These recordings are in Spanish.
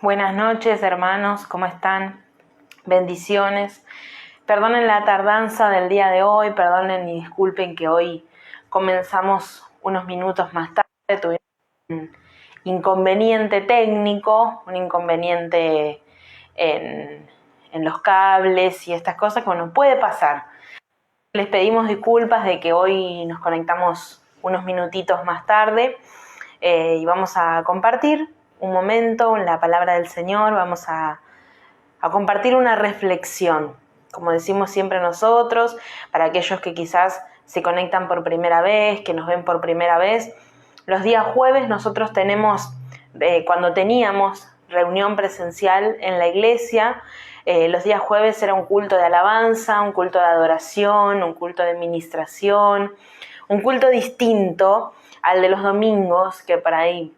Buenas noches, hermanos, ¿cómo están? Bendiciones. Perdonen la tardanza del día de hoy, perdonen y disculpen que hoy comenzamos unos minutos más tarde. Tuvimos un inconveniente técnico, un inconveniente en los cables y estas cosas que bueno, puede pasar. Les pedimos disculpas de que hoy nos conectamos unos minutitos más tarde y vamos a compartir un momento en la palabra del Señor, vamos a compartir una reflexión, como decimos siempre nosotros, para aquellos que quizás se conectan por primera vez, que nos ven por primera vez. Los días jueves nosotros tenemos, cuando teníamos reunión presencial en la iglesia, los días jueves era un culto de alabanza, un culto de adoración, un culto de ministración, un culto distinto al de los domingos, que por ahí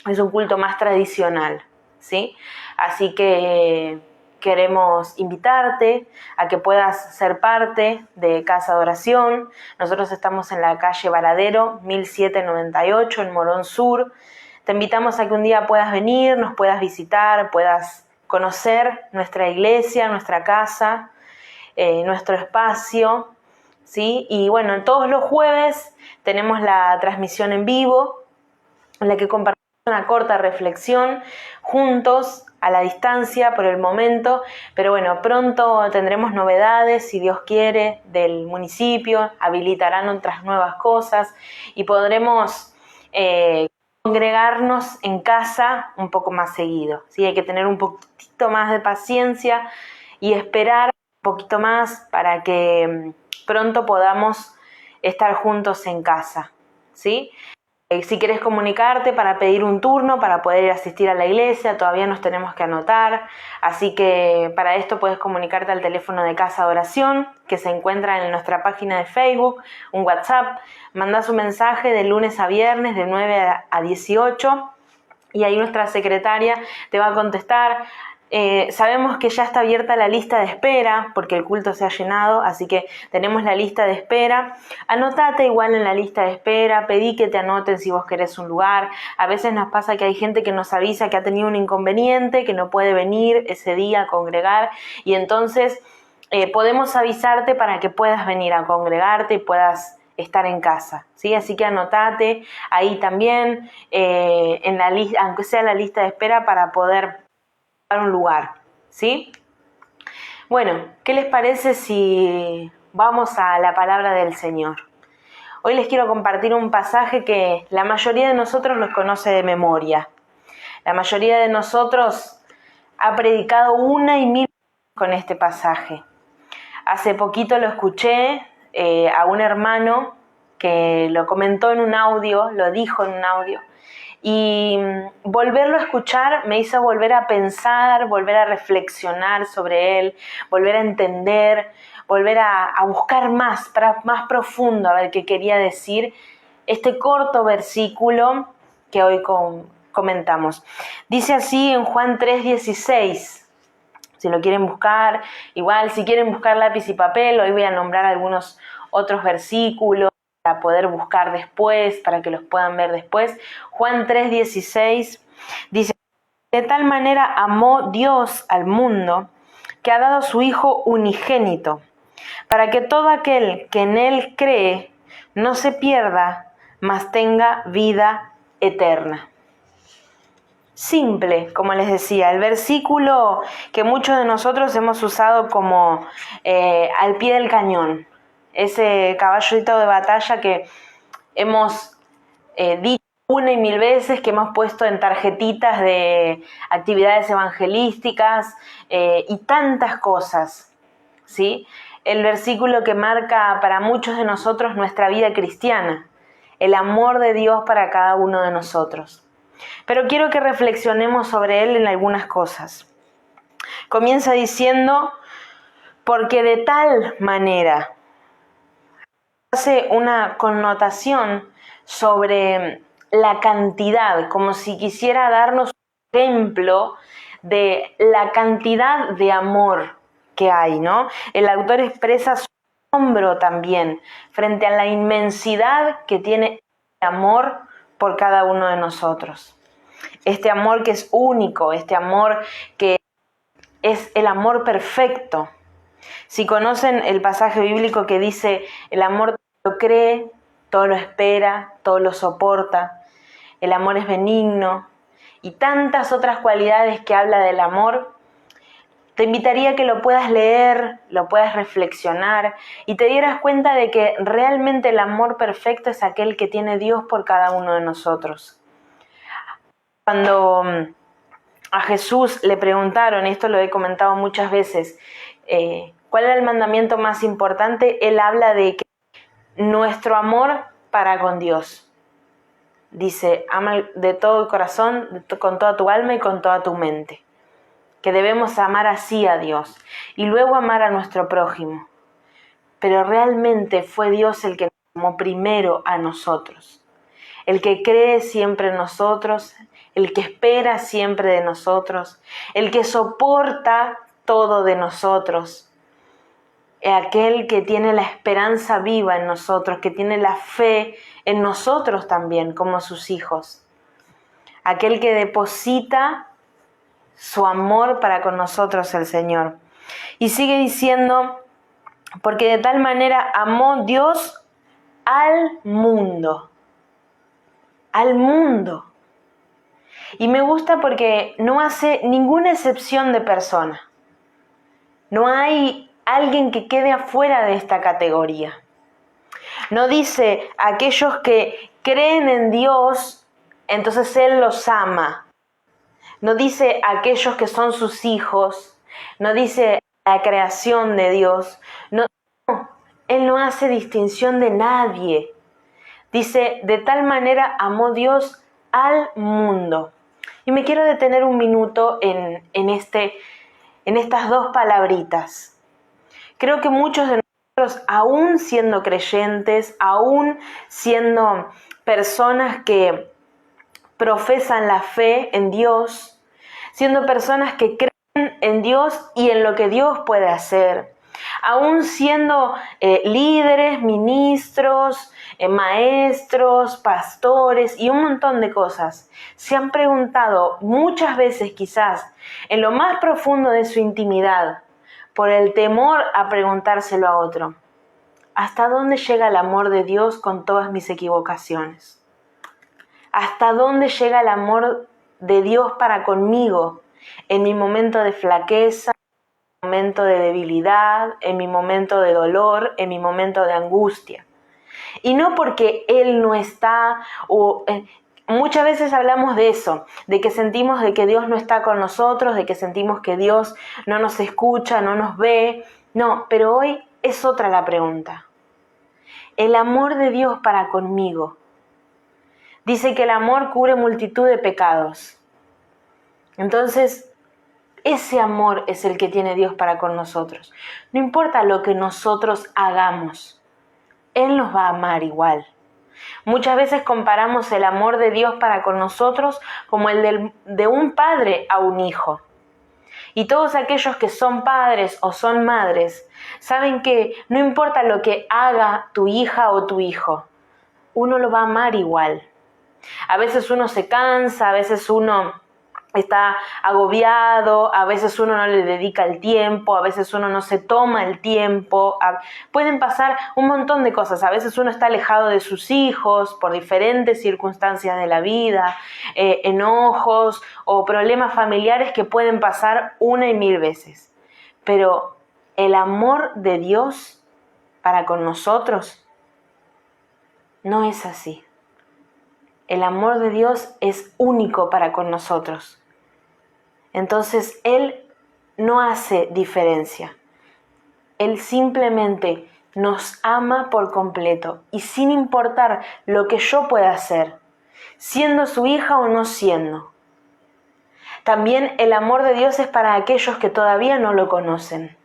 es un culto más tradicional, ¿sí? Así que queremos invitarte a que puedas ser parte de Casa de Oración. Nosotros estamos en la calle Varadero, 1798, en Morón Sur. Te invitamos a que un día puedas venir, nos puedas visitar, puedas conocer nuestra iglesia, nuestra casa, nuestro espacio, ¿sí? Y bueno, todos los jueves tenemos la transmisión en vivo, en la que compartimos una corta reflexión juntos a la distancia por el momento, pero bueno, pronto tendremos novedades, si Dios quiere, del municipio, habilitarán otras nuevas cosas y podremos congregarnos en casa un poco más seguido, ¿sí? Hay que tener un poquito más de paciencia y esperar un poquito más para que pronto podamos estar juntos en casa, ¿sí? Si quieres comunicarte para pedir un turno, para poder asistir a la iglesia, todavía nos tenemos que anotar. Así que para esto puedes comunicarte al teléfono de Casa de Oración, que se encuentra en nuestra página de Facebook, un WhatsApp. Mandás un mensaje de lunes a viernes de 9 a 18 y ahí nuestra secretaria te va a contestar. Sabemos que ya está abierta la lista de espera porque el culto se ha llenado, así que tenemos la lista de espera. Anotate igual en la lista de espera, pedí que te anoten si vos querés un lugar. A veces nos pasa que hay gente que nos avisa que ha tenido un inconveniente, que no puede venir ese día a congregar y entonces podemos avisarte para que puedas venir a congregarte y puedas estar en casa, ¿sí? Así que anotate ahí también en la lista, aunque sea la lista de espera, para poder un lugar, ¿sí? Bueno, ¿qué les parece si vamos a la palabra del Señor? Hoy les quiero compartir un pasaje que la mayoría de nosotros los conoce de memoria. La mayoría de nosotros ha predicado una y mil veces con este pasaje. Hace poquito lo escuché a un hermano que lo comentó en un audio, lo dijo en un audio, y volverlo a escuchar me hizo volver a pensar, volver a reflexionar sobre él, volver a entender, volver a buscar más profundo, a ver qué quería decir este corto versículo que hoy comentamos. Dice así en Juan 3:16, si lo quieren buscar, igual si quieren buscar lápiz y papel, hoy voy a nombrar algunos otros versículos para poder buscar después, para que los puedan ver después. Juan 3:16 dice: de tal manera amó Dios al mundo que ha dado a su Hijo unigénito, para que todo aquel que en Él cree no se pierda, mas tenga vida eterna. Simple, como les decía, el versículo que muchos de nosotros hemos usado como al pie del cañón, ese caballito de batalla que hemos dicho una y mil veces, que hemos puesto en tarjetitas de actividades evangelísticas y tantas cosas, ¿sí? El versículo que marca para muchos de nosotros nuestra vida cristiana, el amor de Dios para cada uno de nosotros. Pero quiero que reflexionemos sobre él en algunas cosas. Comienza diciendo: porque de tal manera. Hace una connotación sobre la cantidad, como si quisiera darnos un ejemplo de la cantidad de amor que hay, ¿no? El autor expresa su asombro también frente a la inmensidad que tiene el amor por cada uno de nosotros. este amor que es único, este amor que es el amor perfecto. Si conocen el pasaje bíblico que dice, el amor todo lo cree, todo lo espera, todo lo soporta, el amor es benigno, y tantas otras cualidades que habla del amor, te invitaría a que lo puedas leer, lo puedas reflexionar y te dieras cuenta de que realmente el amor perfecto es aquel que tiene Dios por cada uno de nosotros. Cuando a Jesús le preguntaron, y esto lo he comentado muchas veces, ¿cuál era el mandamiento más importante? Él habla de que nuestro amor para con Dios. Dice, ama de todo el corazón, con toda tu alma y con toda tu mente. Que debemos amar así a Dios y luego amar a nuestro prójimo. Pero realmente fue Dios el que nos amó primero a nosotros. El que cree siempre en nosotros, el que espera siempre de nosotros, el que soporta todo de nosotros, aquel que tiene la esperanza viva en nosotros, que tiene la fe en nosotros también como sus hijos, aquel que deposita su amor para con nosotros el Señor. Y sigue diciendo, porque de tal manera amó Dios al mundo. Al mundo. Y me gusta porque no hace ninguna excepción de persona. No hay alguien que quede afuera de esta categoría. No dice aquellos que creen en Dios, entonces Él los ama. No dice aquellos que son sus hijos, no dice la creación de Dios. No, Él no hace distinción de nadie. Dice, de tal manera amó Dios al mundo. Y me quiero detener un minuto en estas dos palabritas. Creo que muchos de nosotros, aún siendo creyentes, aún siendo personas que profesan la fe en Dios, siendo personas que creen en Dios y en lo que Dios puede hacer, aún siendo líderes, ministros, maestros, pastores y un montón de cosas, se han preguntado muchas veces quizás en lo más profundo de su intimidad, por el temor a preguntárselo a otro, ¿hasta dónde llega el amor de Dios con todas mis equivocaciones? ¿Hasta dónde llega el amor de Dios para conmigo en mi momento de flaqueza, en mi momento de debilidad, en mi momento de dolor, en mi momento de angustia? Y no porque Él no está, muchas veces hablamos de eso, de que sentimos de que Dios no está con nosotros, de que sentimos que Dios no nos escucha, no nos ve. No, pero hoy es otra la pregunta. El amor de Dios para conmigo. Dice que el amor cubre multitud de pecados. Entonces, ese amor es el que tiene Dios para con nosotros. No importa lo que nosotros hagamos, Él nos va a amar igual. Muchas veces comparamos el amor de Dios para con nosotros como el de un padre a un hijo. Y todos aquellos que son padres o son madres saben que no importa lo que haga tu hija o tu hijo, uno lo va a amar igual. A veces uno se cansa, a veces uno está agobiado, a veces uno no le dedica el tiempo, a veces uno no se toma el tiempo. Pueden pasar un montón de cosas. A veces uno está alejado de sus hijos por diferentes circunstancias de la vida, enojos o problemas familiares que pueden pasar una y mil veces. Pero el amor de Dios para con nosotros no es así. El amor de Dios es único para con nosotros. Entonces, Él no hace diferencia. Él simplemente nos ama por completo y sin importar lo que yo pueda hacer, siendo su hija o no siendo. También el amor de Dios es para aquellos que todavía no lo conocen.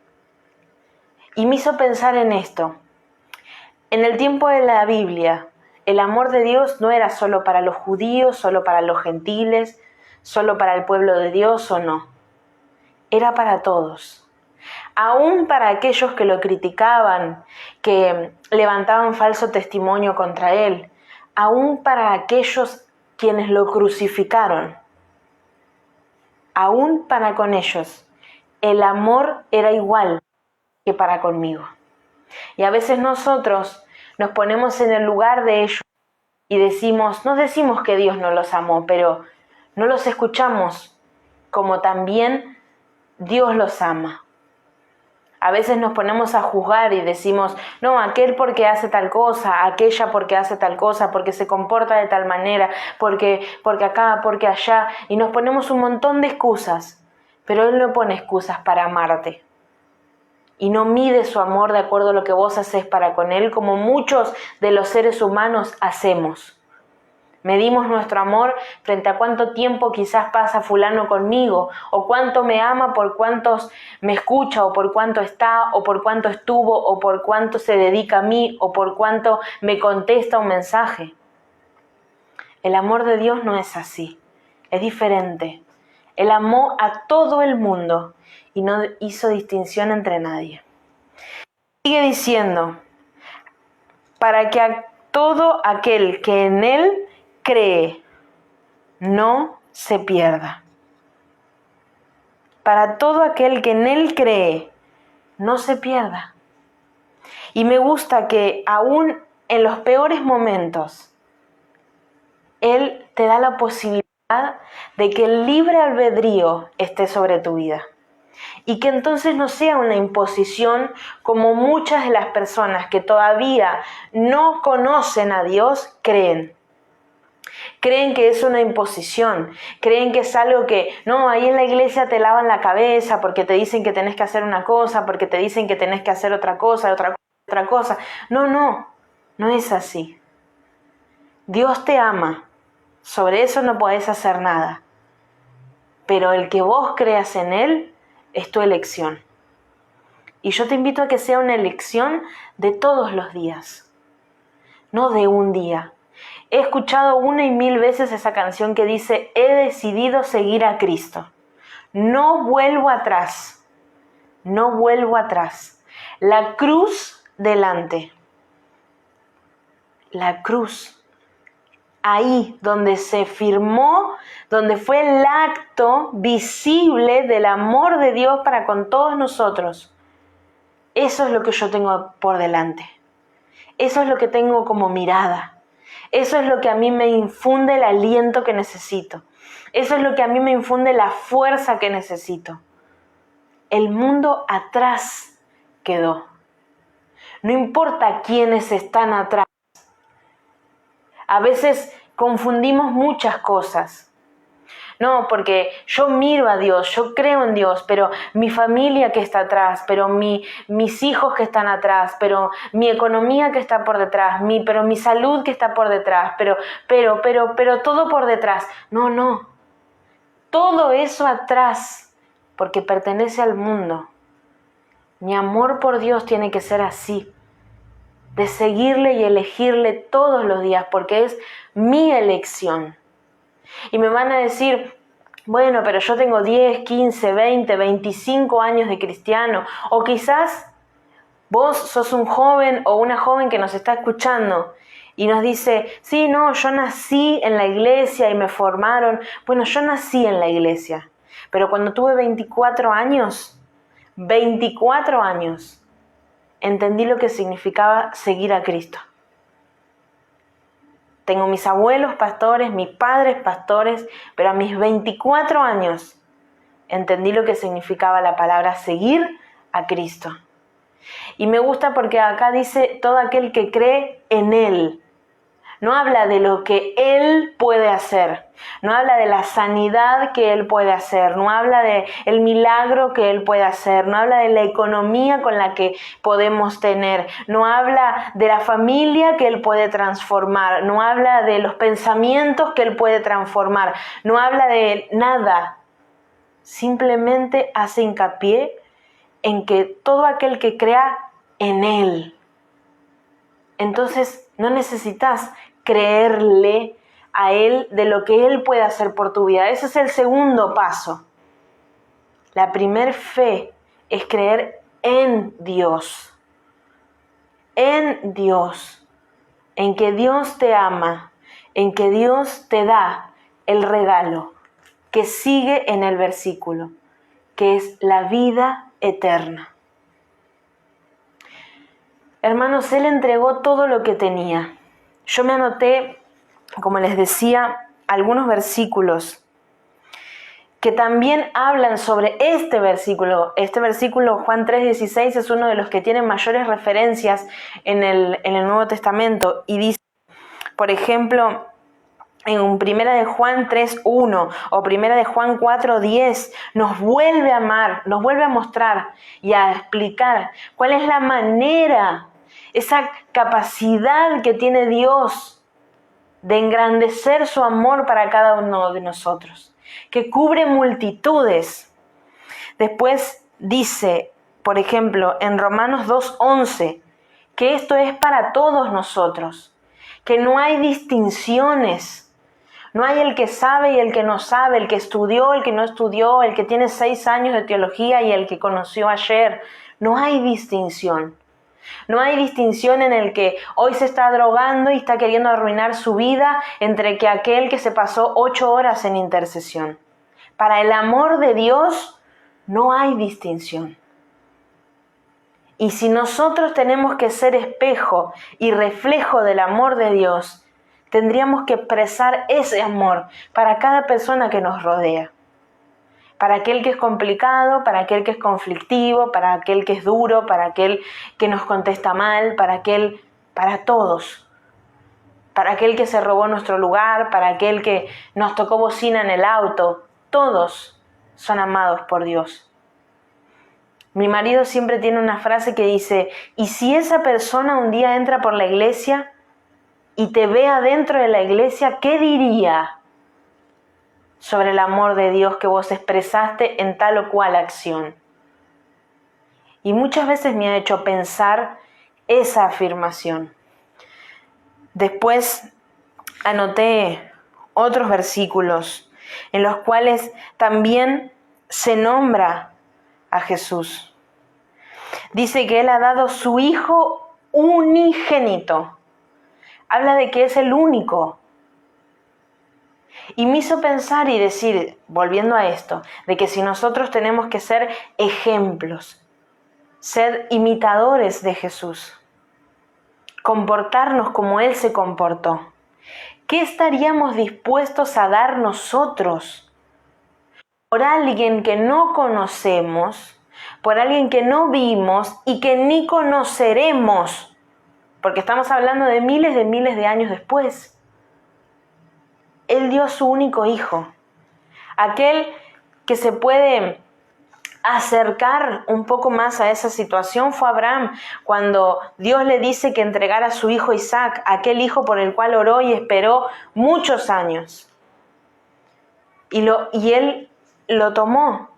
Y me hizo pensar en esto. En el tiempo de la Biblia, el amor de Dios no era solo para los judíos, solo para los gentiles, solo para el pueblo de Dios o no. Era para todos. Aún para aquellos que lo criticaban, que levantaban falso testimonio contra Él. Aún para aquellos quienes lo crucificaron. aún para con ellos, el amor era igual que para conmigo. Y a veces nosotros nos ponemos en el lugar de ellos y no decimos que Dios no los amó, pero no los escuchamos como también Dios los ama. A veces nos ponemos a juzgar y decimos, no, aquel porque hace tal cosa, aquella porque hace tal cosa, porque se comporta de tal manera, porque acá, porque allá, y nos ponemos un montón de excusas, pero Él no pone excusas para amarte. Y no mide su amor de acuerdo a lo que vos haces para con Él, como muchos de los seres humanos hacemos. Medimos nuestro amor frente a cuánto tiempo quizás pasa fulano conmigo, o cuánto me ama por cuántos me escucha, o por cuánto está, o por cuánto estuvo, o por cuánto se dedica a mí, o por cuánto me contesta un mensaje. El amor de Dios no es así, es diferente. Él amó a todo el mundo y no hizo distinción entre nadie. Sigue diciendo, para que a todo aquel que en Él cree, no se pierda. Para todo aquel que en Él cree, no se pierda. Y me gusta que aún en los peores momentos, Él te da la posibilidad de que el libre albedrío esté sobre tu vida. Y que entonces no sea una imposición como muchas de las personas que todavía no conocen a Dios creen. Creen que es una imposición, creen que es algo que, no, ahí en la iglesia te lavan la cabeza porque te dicen que tenés que hacer una cosa, porque te dicen que tenés que hacer otra cosa. No es así. Dios te ama, sobre eso no podés hacer nada, pero el que vos creas en Él es tu elección. Y yo te invito a que sea una elección de todos los días, no de un día. He escuchado 1,000 veces esa canción que dice, he decidido seguir a Cristo. No vuelvo atrás. No vuelvo atrás. La cruz delante. La cruz. Ahí donde se firmó, donde fue el acto visible del amor de Dios para con todos nosotros. Eso es lo que yo tengo por delante. Eso es lo que tengo como mirada. Eso es lo que a mí me infunde el aliento que necesito. Eso es lo que a mí me infunde la fuerza que necesito. El mundo atrás quedó. No importa quiénes están atrás. A veces confundimos muchas cosas. No, porque yo miro a Dios, yo creo en Dios, pero mi familia que está atrás, pero mis hijos que están atrás, pero mi economía que está por detrás, pero mi salud que está por detrás, pero todo por detrás. No. Todo eso atrás, porque pertenece al mundo. Mi amor por Dios tiene que ser así, de seguirle y elegirle todos los días, porque es mi elección. Y me van a decir, bueno, pero yo tengo 10, 15, 20, 25 años de cristiano. O quizás vos sos un joven o una joven que nos está escuchando y nos dice, sí, no, yo nací en la iglesia y me formaron. Bueno, yo nací en la iglesia, pero cuando tuve 24 años, entendí lo que significaba seguir a Cristo. Tengo mis abuelos pastores, mis padres pastores, pero a mis 24 años entendí lo que significaba la palabra seguir a Cristo. Y me gusta porque acá dice todo aquel que cree en Él. No habla de lo que Él puede hacer, no habla de la sanidad que Él puede hacer, no habla de el milagro que Él puede hacer, no habla de la economía con la que podemos tener, no habla de la familia que Él puede transformar, no habla de los pensamientos que Él puede transformar, no habla de nada. Simplemente hace hincapié en que todo aquel que crea en Él. Entonces no necesitas creerle a Él de lo que Él puede hacer por tu vida. Ese es el segundo paso. La primer fe es creer en Dios. En Dios. En que Dios te ama. En que Dios te da el regalo, que sigue en el versículo, que es la vida eterna. Hermanos, Él entregó todo lo que tenía. Yo me anoté, como les decía, algunos versículos que también hablan sobre este versículo. Este versículo, Juan 3:16, es uno de los que tiene mayores referencias en el Nuevo Testamento. Y dice, por ejemplo, en Primera de Juan 3:1 o Primera de Juan 4:10, nos vuelve a amar, nos vuelve a mostrar y a explicar cuál es la manera, esa capacidad que tiene Dios de engrandecer su amor para cada uno de nosotros, que cubre multitudes. Después dice, por ejemplo, en Romanos 2:11, que esto es para todos nosotros, que no hay distinciones. No hay el que sabe y el que no sabe, el que estudió, el que no estudió, el que tiene 6 años de teología y el que conoció ayer. No hay distinción. No hay distinción en el que hoy se está drogando y está queriendo arruinar su vida entre que aquel que se pasó 8 horas en intercesión. Para el amor de Dios no hay distinción. Y si nosotros tenemos que ser espejo y reflejo del amor de Dios, tendríamos que expresar ese amor para cada persona que nos rodea. Para aquel que es complicado, para aquel que es conflictivo, para aquel que es duro, para aquel que nos contesta mal, para todos. Para aquel que se robó nuestro lugar, para aquel que nos tocó bocina en el auto. Todos son amados por Dios. Mi marido siempre tiene una frase que dice, ¿y si esa persona un día entra por la iglesia y te ve adentro de la iglesia, qué diría sobre el amor de Dios que vos expresaste en tal o cual acción? Y muchas veces me ha hecho pensar esa afirmación. Después anoté otros versículos en los cuales también se nombra a Jesús. Dice que Él ha dado su Hijo unigénito. Habla de que es el único. Y me hizo pensar y decir, volviendo a esto, de que si nosotros tenemos que ser ejemplos, ser imitadores de Jesús, comportarnos como Él se comportó, ¿qué estaríamos dispuestos a dar nosotros por alguien que no conocemos, por alguien que no vimos y que ni conoceremos? Porque estamos hablando de miles de años después. Él dio a su único hijo. Aquel que se puede acercar un poco más a esa situación fue Abraham, cuando Dios le dice que entregara a su hijo Isaac, aquel hijo por el cual oró y esperó muchos años. Y él lo tomó.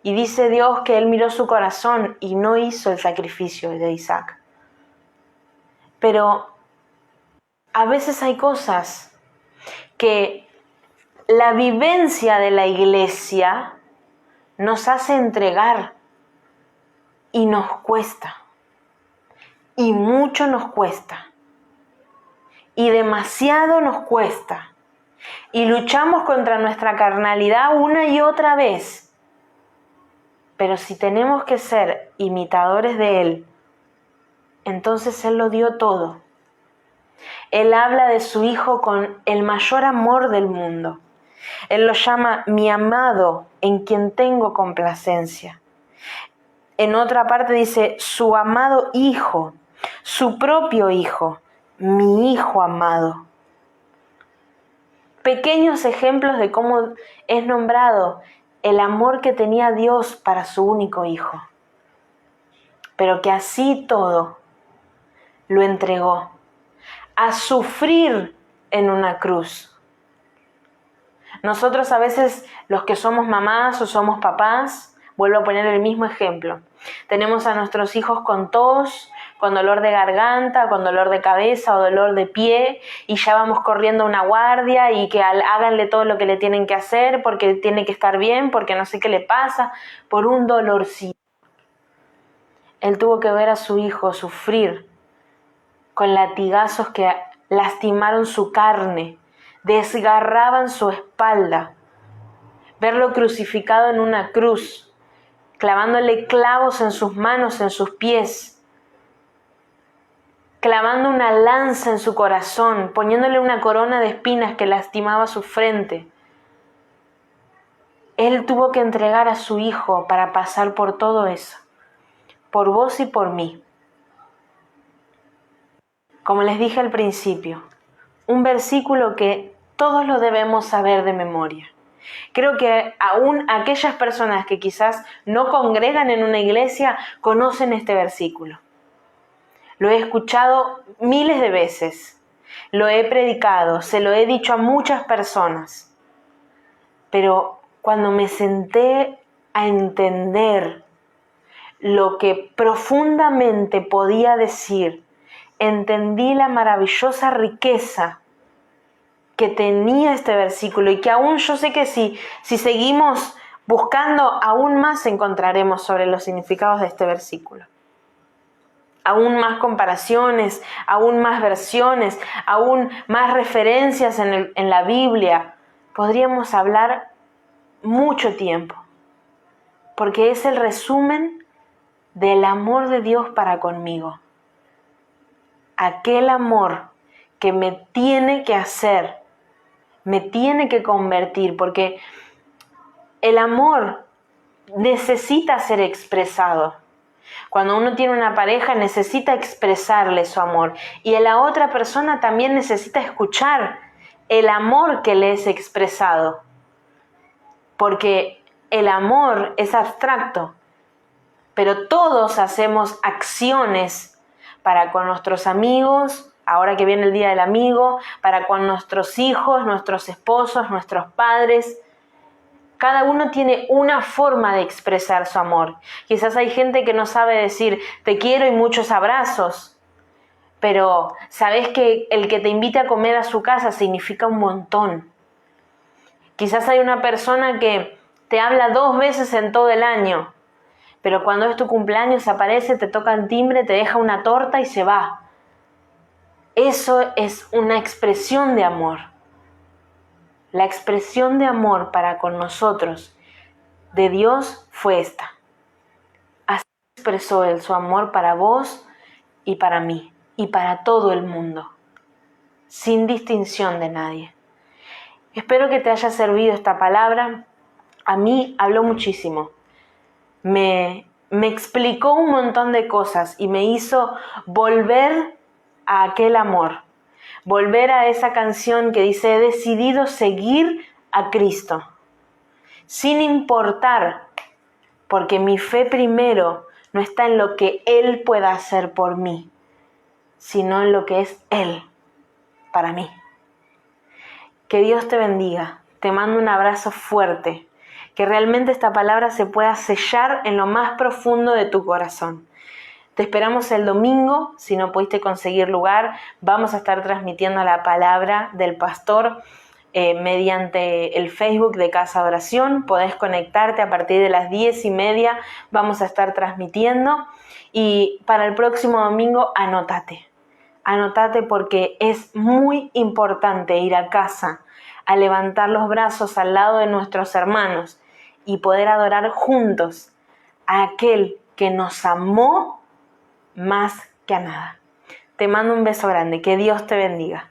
Y dice Dios que él miró su corazón y no hizo el sacrificio de Isaac. Pero a veces hay cosas que la vivencia de la iglesia nos hace entregar y nos cuesta. Y mucho nos cuesta. Y demasiado nos cuesta. Y luchamos contra nuestra carnalidad una y otra vez. Pero si tenemos que ser imitadores de Él, entonces Él lo dio todo. Él habla de su Hijo con el mayor amor del mundo. Él lo llama mi amado, en quien tengo complacencia. En otra parte dice su amado Hijo, su propio Hijo, mi Hijo amado. Pequeños ejemplos de cómo es nombrado el amor que tenía Dios para su único Hijo. Pero que así todo lo entregó a sufrir en una cruz. Nosotros a veces, los que somos mamás o somos papás, vuelvo a poner el mismo ejemplo. Tenemos a nuestros hijos con tos, con dolor de garganta, con dolor de cabeza o dolor de pie, y ya vamos corriendo a una guardia y que háganle todo lo que le tienen que hacer porque tiene que estar bien, porque no sé qué le pasa, por un dolorcito. Él tuvo que ver a su hijo sufrir con latigazos que lastimaron su carne, desgarraban su espalda verlo crucificado en una cruz, clavándole clavos en sus manos, en sus pies, clavando una lanza en su corazón, poniéndole una corona de espinas que lastimaba su frente. Él tuvo que entregar a su Hijo para pasar por todo eso, por vos y por mí. Como les dije al principio, un versículo que todos lo debemos saber de memoria. Creo que aún aquellas personas que quizás no congregan en una iglesia conocen este versículo. Lo he escuchado miles de veces, lo he predicado, se lo he dicho a muchas personas, pero cuando me senté a entender lo que profundamente podía decir, entendí la maravillosa riqueza que tenía este versículo y que aún yo sé que si seguimos buscando, aún más encontraremos sobre los significados de este versículo. Aún más comparaciones, aún más versiones, aún más referencias en la Biblia. Podríamos hablar mucho tiempo, porque es el resumen del amor de Dios para conmigo. Aquel amor que me tiene que hacer, me tiene que convertir, porque el amor necesita ser expresado. Cuando uno tiene una pareja necesita expresarle su amor y a la otra persona también necesita escuchar el amor que le es expresado, porque el amor es abstracto, pero todos hacemos acciones para con nuestros amigos, ahora que viene el Día del Amigo, para con nuestros hijos, nuestros esposos, nuestros padres. Cada uno tiene una forma de expresar su amor. Quizás hay gente que no sabe decir te quiero y muchos abrazos, pero sabes que el que te invite a comer a su casa significa un montón. Quizás hay una persona que te habla 2 veces en todo el año, pero cuando es tu cumpleaños aparece, te toca el timbre, te deja una torta y se va. Eso es una expresión de amor. La expresión de amor para con nosotros de Dios fue esta. Así expresó Él su amor para vos y para mí y para todo el mundo, sin distinción de nadie. Espero que te haya servido esta palabra. A mí habló muchísimo. Me explicó un montón de cosas y me hizo volver a aquel amor. Volver a esa canción que dice, he decidido seguir a Cristo, sin importar, porque mi fe primero no está en lo que Él pueda hacer por mí, sino en lo que es Él para mí. Que Dios te bendiga, te mando un abrazo fuerte, que realmente esta palabra se pueda sellar en lo más profundo de tu corazón. Te esperamos el domingo, si no pudiste conseguir lugar, vamos a estar transmitiendo la palabra del pastor mediante el Facebook de Casa de Oración. Podés conectarte a partir de las 10:30, vamos a estar transmitiendo. Y para el próximo domingo, anótate porque es muy importante ir a casa, a levantar los brazos al lado de nuestros hermanos y poder adorar juntos a aquel que nos amó más que a nada. Te mando un beso grande, que Dios te bendiga.